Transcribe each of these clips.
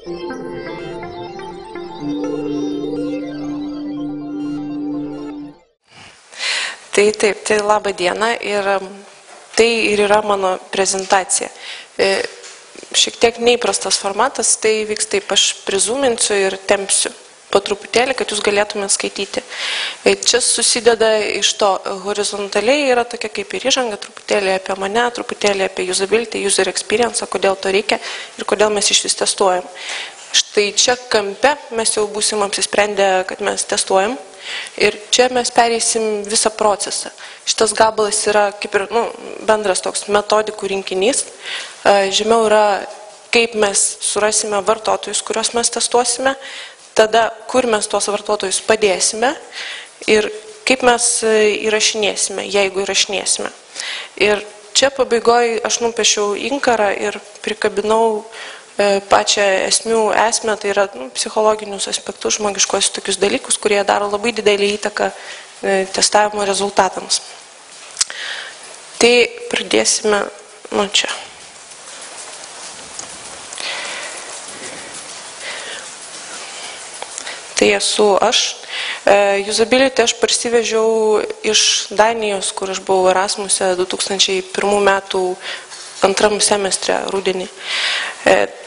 Tai taip, tai laba diena ir tai ir yra mano prezentacija. Šiek tiek neįprastas formatas, tai vyks taip, aš prizūminsiu ir tempsiu po truputėlį, kad jūs galėtumėte skaityti. Čia susideda iš to horizontaliai, yra tokia kaip ir įžanga, truputėlį apie mane, truputėlį apie usability, user experience, kodėl to reikia ir kodėl mes iš vis testuojam. Štai čia kampe mes jau būsim apsisprendę, kad mes testuojam ir čia mes pereisim visą procesą. Šitas gabalas yra kaip ir bendras toks metodikų rinkinys. Žemiau yra, kaip mes surasime vartotojus, kuriuos mes testuosime, tada, kur mes tuos vartotojus padėsime ir kaip mes įrašinėsime, jeigu įrašinėsime. Ir čia pabaigoje aš nupiešiau inkarą ir prikabinau pačią esmę, tai yra psichologinius aspektus, žmogiškosius tokius dalykus, kurie daro labai didelį įtaką testavimo rezultatams. Tai pradėsime nuo čia. Tai esu aš. Usability aš parsivežiau iš Danijos, kur aš buvau Erasmuse 2001 metų antram semestre rudenį.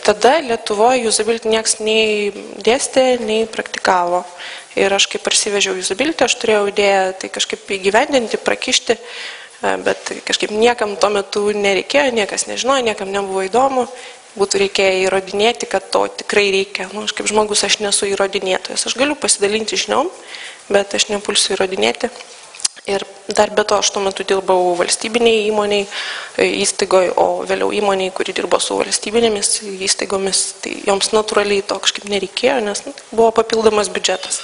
Tada Lietuvoje usability nieks nei dėstė, nei praktikavo. Ir aš kai parsivežiau usability, aš turėjau idėją tai kažkaip įgyvendinti, prakišti, bet kažkaip niekam tuo metu nereikėjo, niekas nežinojo, niekam nebuvo įdomu. Būtų reikėję įrodinėti, kad to tikrai reikia. Aš kaip žmogus, aš nesu įrodinėtojas. Aš galiu pasidalinti žiniom, bet aš nepulsiu įrodinėti. Ir dar be to aš tuo metu dirbau valstybiniai įmoniai, įstaigoje, o vėliau įmoniai, kuri dirbo su valstybinėmis įstaigomis, tai joms natūraliai to kažkaip nereikėjo, nes buvo papildomas biudžetas.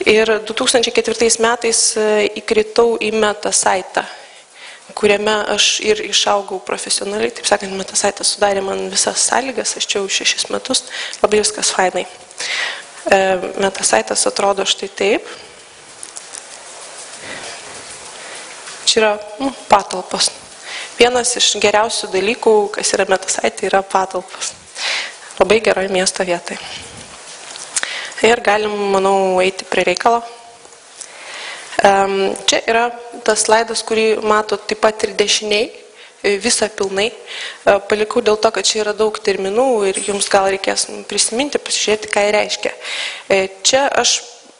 Ir 2004 metais įkritau į Metasaitą, kuriame aš ir išaugau profesionaliai, taip sakant, Metasaitas sudarė man visas sąlygas, aš čia jau 6 metus, labai viskas fainai. Metasaitas atrodo štai taip. Čia yra patalpos. Vienas iš geriausių dalykų, kas yra Metasaite, yra patalpos. Labai geroje miesto vietoje. Ir galim, manau, eiti prie reikalo. Čia yra tas slaidas, kurį matot taip pat ir dešiniai, visą pilnai. Palikau dėl to, kad čia yra daug terminų ir jums gal reikės prisiminti, pasižiūrėti, ką jie reiškia. Čia aš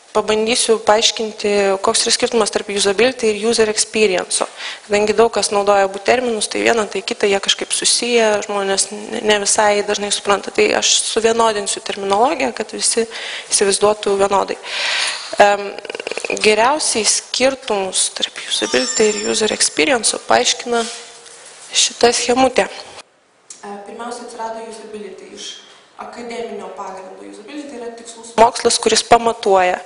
pabandysiu paaiškinti, koks yra skirtumas tarp usability ir user experience. Kadangi daug kas naudoja abu terminus, tai vieną, tai kitą, jie kažkaip susiję, žmonės ne visai dažnai supranta. Tai aš suvienodinsiu terminologiją, kad visi įsivaizduotų vienodai. Geriausiai skirtumus tarp usability ir user experience paaiškina šitą schemutę. Pirmiausia, atsirado usability iš akademinio pagrindo. Usability yra tikslus mokslas, kuris pamatuoja,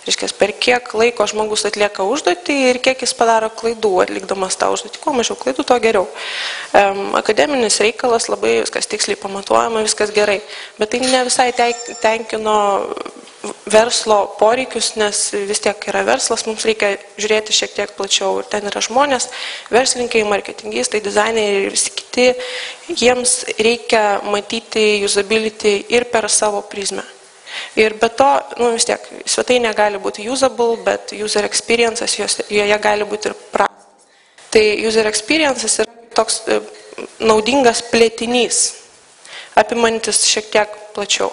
reiškia, per kiek laiko žmogus atlieka užduotį ir kiek jis padaro klaidų atlikdamas tą užduotį. Kuo mažiau klaidų, to geriau. Akademinis reikalas, labai viskas tiksliai pamatuojama, viskas gerai. Bet tai ne visai tenkino verslo poreikius, nes vis tiek yra verslas, mums reikia žiūrėti šiek tiek plačiau. Ir ten yra žmonės, verslininkai, marketingistai, dizaineriai ir visi kiti. Jiems reikia matyti usability ir per savo prizmę. Ir be to, vis tiek, svetainė gali būti usable, bet user experience'as joje gali būti ir prastas. Tai user experience'as yra toks naudingas plėtinys, apimantis šiek tiek plačiau.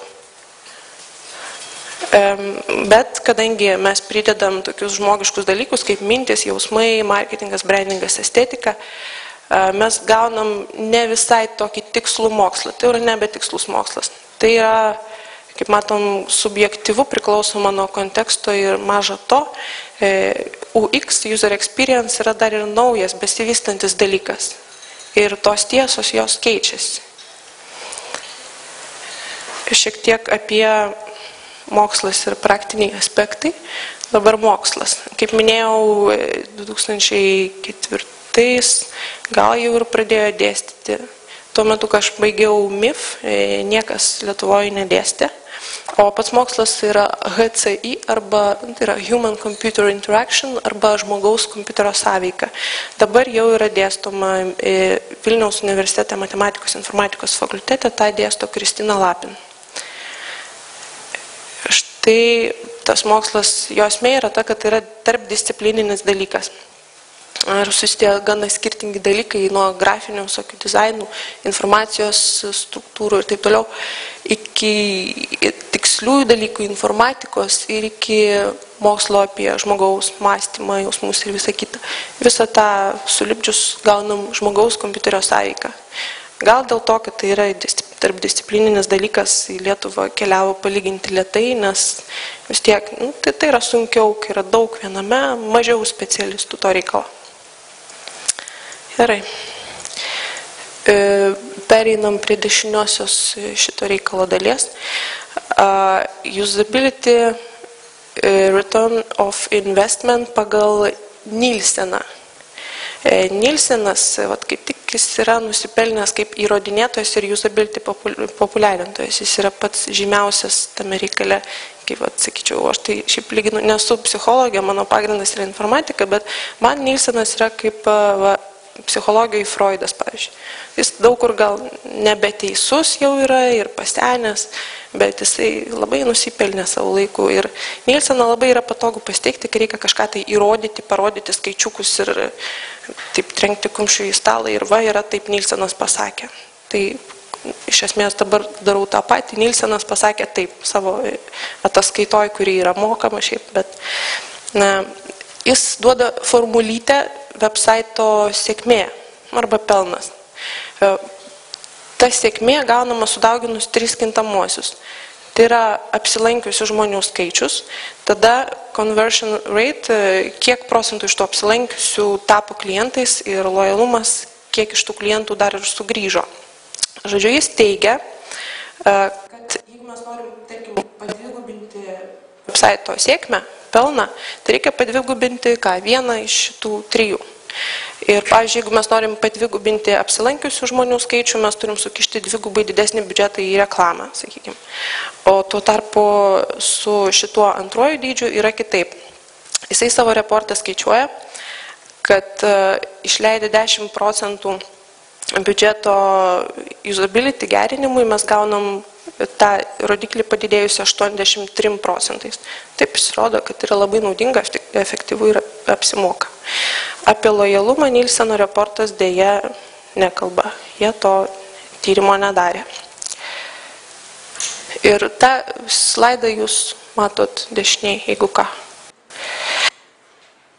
Bet kadangi mes pridedam tokius žmogiškus dalykus kaip mintis, jausmai, marketingas, brandingas, estetika, mes gaunam ne visai tokį tikslų mokslą. Tai yra nebetikslus mokslas. Tai yra, kaip matom, subjektyvu, priklausoma nuo konteksto ir maža to. UX, user experience, yra dar ir naujas, besivystantis dalykas. Ir tos tiesos jos keičiasi. Šiek tiek apie mokslas ir praktiniai aspektai. Dabar mokslas. Kaip minėjau, 2004 gal jau ir pradėjo dėstyti. Tuo metu, kai aš baigiau MIF, niekas Lietuvoje nedėstė. O pats mokslas yra HCI, arba tai yra Human Computer Interaction, arba žmogaus kompiuterio sąveika. Dabar jau yra dėstoma Vilniaus universitete matematikos informatikos fakultete, tą dėsto Kristina Lapin. tai tas mokslas, jo esmė yra ta, kad tai yra tarpdisciplininis dalykas. Ir susidėjo gana skirtingi dalykai nuo grafinių, visokių dizainų, informacijos struktūrų ir taip toliau, iki tiksliųjų dalykų, informatikos ir iki mokslo apie žmogaus mąstymą, jausmus ir visą kitą. Visą tą sulipdžius gaunam žmogaus kompiuterio sąveiką. Gal dėl to, kad tai yra tarpdisciplininis dalykas, į Lietuvą keliavo palyginti lėtai, nes vis tiek tai yra sunkiau, kai yra daug viename, mažiau specialistų to reikalo. Gerai. Pereinam prie dešiniosios šito reikalo dalies. Usability Return of Investment pagal Nielseną. Nielsenas, kaip tik jis yra nusipelnęs kaip įrodinėtojas ir usability populiarintojas. Jis yra pats žymiausias tame reikale, kaip sakyčiau, aš tai šiaip lyginu, nesu psichologija, mano pagrindas yra informatika, bet man Nielsenas yra kaip psichologijoje Freudas, pavyzdžiui. Jis daug kur gal nebeteisus jau yra ir pasenęs, bet jisai labai nusipelnė savo laiku. Ir Nielseną labai yra patogu pasteikti, kai reikia kažką tai įrodyti, parodyti skaičiukus ir taip trenkti kumščių į stalą ir va, yra taip Nielsenas pasakė. Tai iš esmės dabar darau tą patį. Nielsenas pasakė taip savo ataskaitoj, kuri yra mokama šiaip, bet jis duoda formulytę websaito sėkmė arba pelnas. Ta sėkmė gaunama sudauginus 3 kintamuosius. Tai yra apsilankiusių žmonių skaičius, tada conversion rate, kiek procentų iš to apsilankiusių tapo klientais ir lojalumas, kiek iš tų klientų dar ir sugrįžo. Žodžiu, jis teigia, kad jeigu mes norim, tarkim, padvigubinti websaito sėkmę, pelną, tai reikia padvigubinti vieną iš šitų 3. Ir, pavyzdžiui, jeigu mes norim padvigubinti apsilankiusių žmonių skaičių, mes turim sukišti dvigubai didesnį biudžetą į reklamą, sakykime. O tuo tarpu su šituo antruoju dydžiu yra kitaip. Jisai savo reportą skaičiuoja, kad išleidę 10% biudžeto usability gerinimui mes gaunam tą rodiklį padidėjusi 83%. Taip pasirodo, kad yra labai naudinga, efektyvu ir apsimoka. Apie lojalumą Nielseno reportas dėja nekalba. Jie to tyrimo nedarė. Ir tą slaidą jūs matot dešiniai, jeigu ką.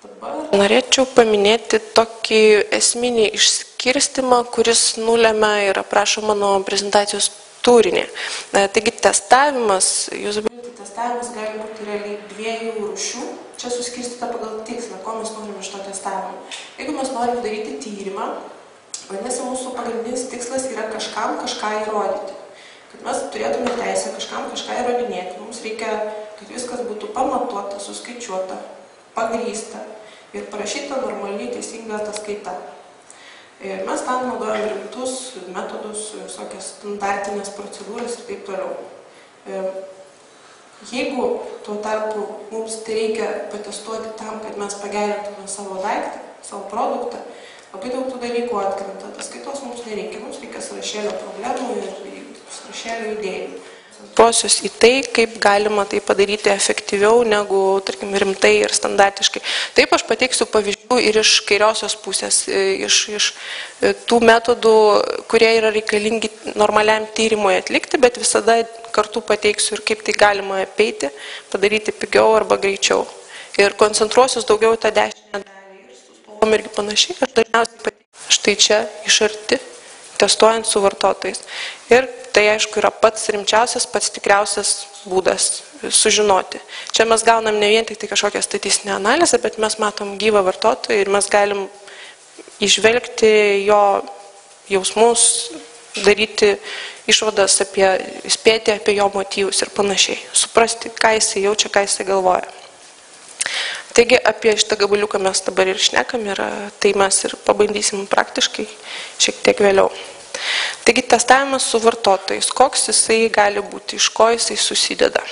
Dabar norėčiau paminėti tokį esminį išskirstimą, kuris nulemia ir aprašo mano prezentacijos turinį. Taigi testavimas, usability testavimas gali būti realiai 2 rūšių. Čia suskirstyta pagal tikslą, ko mes norim iš to testavimo. Jeigu mes norim daryti tyrimą, vadinasi, mūsų pagrindinis tikslas yra kažkam kažką įrodyti. Kad mes turėtume teisę kažkam kažką įrodinėti. Mums reikia, kad viskas būtų pamatuota, suskaičiuota, pagrįsta ir parašyta normaliai teisinga ataskaita. Ir mes tam naudojame rimtus metodus, visokias standartinės procedūras ir taip toliau. Jeigu tuo tarpu mums tai reikia patestuoti tam, kad mes pagerintume savo daiktą, savo produktą, labai daug tų dalykų atkrenta. Ataskaitos mums nereikia, mums reikia sąrašėlio problemų ir sąrašėlio idėjų. Koncentruosiuos į tai, kaip galima tai padaryti efektyviau negu, tarkim, rimtai ir standartiškai. Taip, aš pateiksiu pavyzdžių ir iš kairiosios pusės, iš tų metodų, kurie yra reikalingi normaliam tyrimui atlikti, bet visada kartu pateiksiu ir kaip tai galima apeiti, padaryti pigiau arba greičiau. Ir koncentruosiuos daugiau tą dešinę dalį ir su spalvom irgi panašiai. Aš dažniausiai pateiksiu štai čia iš arti, testuojant su vartotojais. Ir tai, aišku, yra pats rimčiausias, pats tikriausias būdas sužinoti. Čia mes gaunam ne vien tik tai kažkokią statistinę analizę, bet mes matom gyvą vartotoją ir mes galim išvelgti jo jausmus, daryti išvadas spėti apie jo motyvus ir panašiai. Suprasti, ką jisai jaučia, ką jisai galvoja. Taigi apie šitą gabaliuką mes dabar ir šnekam ir tai mes ir pabandysim praktiškai šiek tiek vėliau. Taigi testavimas su vartotojais, koks jisai gali būti, iš ko jisai susideda.